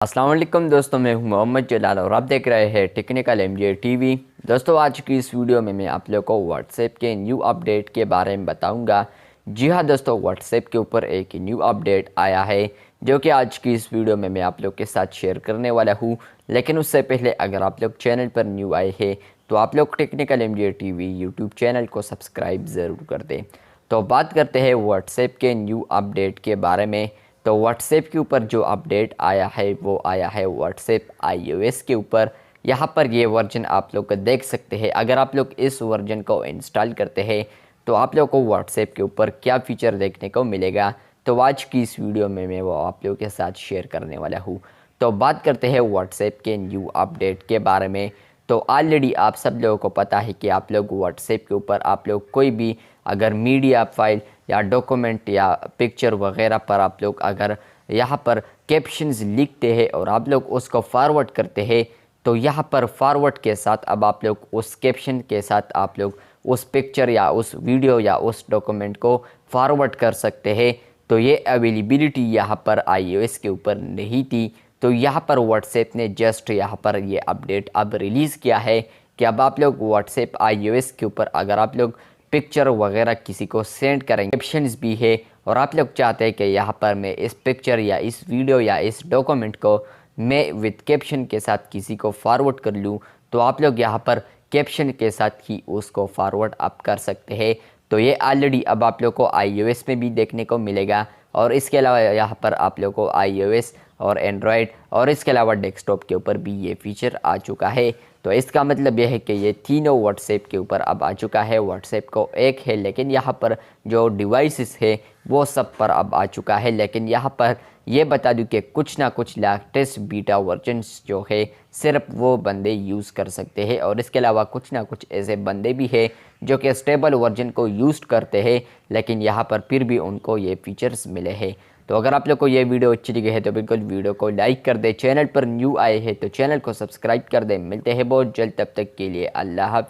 السلام علیکم دوستوں، میں ہوں محمد جلال اور آپ دیکھ رہے ہیں technical M J T V. دوستوں، آج کی اس ویڈیو میں آپ لوگوں کو واٹس ایپ کے نیو اپڈیٹ کے بارے میں بتاؤں گا۔ جی ہاں دوستوں، واٹس ایپ کے اوپر ایک نیو اپڈیٹ آیا ہے جو کہ آج کی اس ویڈیو میں آپ لوگ کے ساتھ شیئر کرنے والا ہوں۔ لیکن اس سے پہلے اگر آپ لوگ چینل پر نیو آئے ہیں تو آپ لوگ technical M J T V YouTube channel کو سبسکرائب ضرور کر دیں۔ تو بات کرتے ہیں واٹس ایپ کے نیو اپڈیٹ کے بارے میں۔ تو واٹس ایپ کے اوپر جو اپڈیٹ آیا ہے وہ آیا ہے واٹس ایپ آئی او ایس کے اوپر۔ یہاں پر یہ ورژن آپ لوگ دیکھ سکتے ہیں۔ اگر آپ لوگ اس ورژن کو انسٹال کرتے ہیں تو آپ لوگ کو واٹس ایپ کے اوپر کیا فیچر دیکھنے کو ملے گا، تو آج کی اس ویڈیو میں وہ آپ لوگوں کے ساتھ شیئر کرنے والا ہوں۔ تو بات کرتے ہیں واٹس ایپ کے نیو اپڈیٹ کے بارے میں۔ تو آلریڈی آپ سب لوگوں کو پتہ ہے کہ آپ لوگ واٹس ایپ کے اوپر آپ لوگ کوئی بھی اگر میڈیا فائل یا ڈاکومنٹ یا پکچر وغیرہ پر آپ لوگ اگر یہاں پر کیپشنز لکھتے ہیں اور آپ لوگ اس کو فارورڈ کرتے ہیں تو یہاں پر فارورڈ کے ساتھ اب آپ لوگ اس کیپشن کے ساتھ آپ لوگ اس پکچر یا اس ویڈیو یا اس ڈاکومنٹ کو فارورڈ کر سکتے ہیں۔ تو یہ اویلیبلٹی یہاں پر آئی او ایس کے اوپر نہیں تھی۔ تو یہاں پر واٹس ایپ نے جسٹ یہاں پر یہ اپڈیٹ اب ریلیز کیا ہے کہ اب آپ لوگ واٹس ایپ آئی او ایس کے اوپر اگر آپ لوگ پکچر وغیرہ کسی کو سینڈ کریں گے، کیپشنز بھی ہے اور آپ لوگ چاہتے ہیں کہ یہاں پر میں اس پکچر یا اس ویڈیو یا اس ڈاکومنٹ کو میں وتھ کیپشن کے ساتھ کسی کو فارورڈ کر لوں، تو آپ لوگ یہاں پر کیپشن کے ساتھ ہی اس کو فارورڈ اپ کر سکتے ہیں۔ تو یہ آلریڈی اب آپ لوگ کو آئی او ایس میں بھی دیکھنے کو ملے گا، اور اس کے علاوہ یہاں پر آپ لوگ کو آئی او ایس اور اینڈرائڈ اور اس کے علاوہ ڈیسک ٹاپ کے اوپر بھی یہ فیچر آ چکا ہے۔ تو اس کا مطلب یہ ہے کہ یہ تینوں واٹس ایپ کے اوپر اب آ چکا ہے۔ واٹس ایپ کو ایک ہے لیکن یہاں پر جو ڈیوائسز ہے وہ سب پر اب آ چکا ہے۔ لیکن یہاں پر یہ بتا دوں کہ کچھ نہ کچھ لیٹسٹ بیٹا ورژنز جو ہے صرف وہ بندے یوز کر سکتے ہیں، اور اس کے علاوہ کچھ نہ کچھ ایسے بندے بھی ہیں جو کہ اسٹیبل ورژن کو یوز کرتے ہیں لیکن یہاں پر پھر بھی ان کو یہ فیچرز ملے ہیں۔ تو اگر آپ لوگ کو یہ ویڈیو اچھی لگی ہے تو بالکل ویڈیو کو لائک کر دیں، چینل پر نیو آئے ہیں تو چینل کو سبسکرائب کر دیں۔ ملتے ہیں بہت جلد، تب تک کے لیے اللہ حافظ۔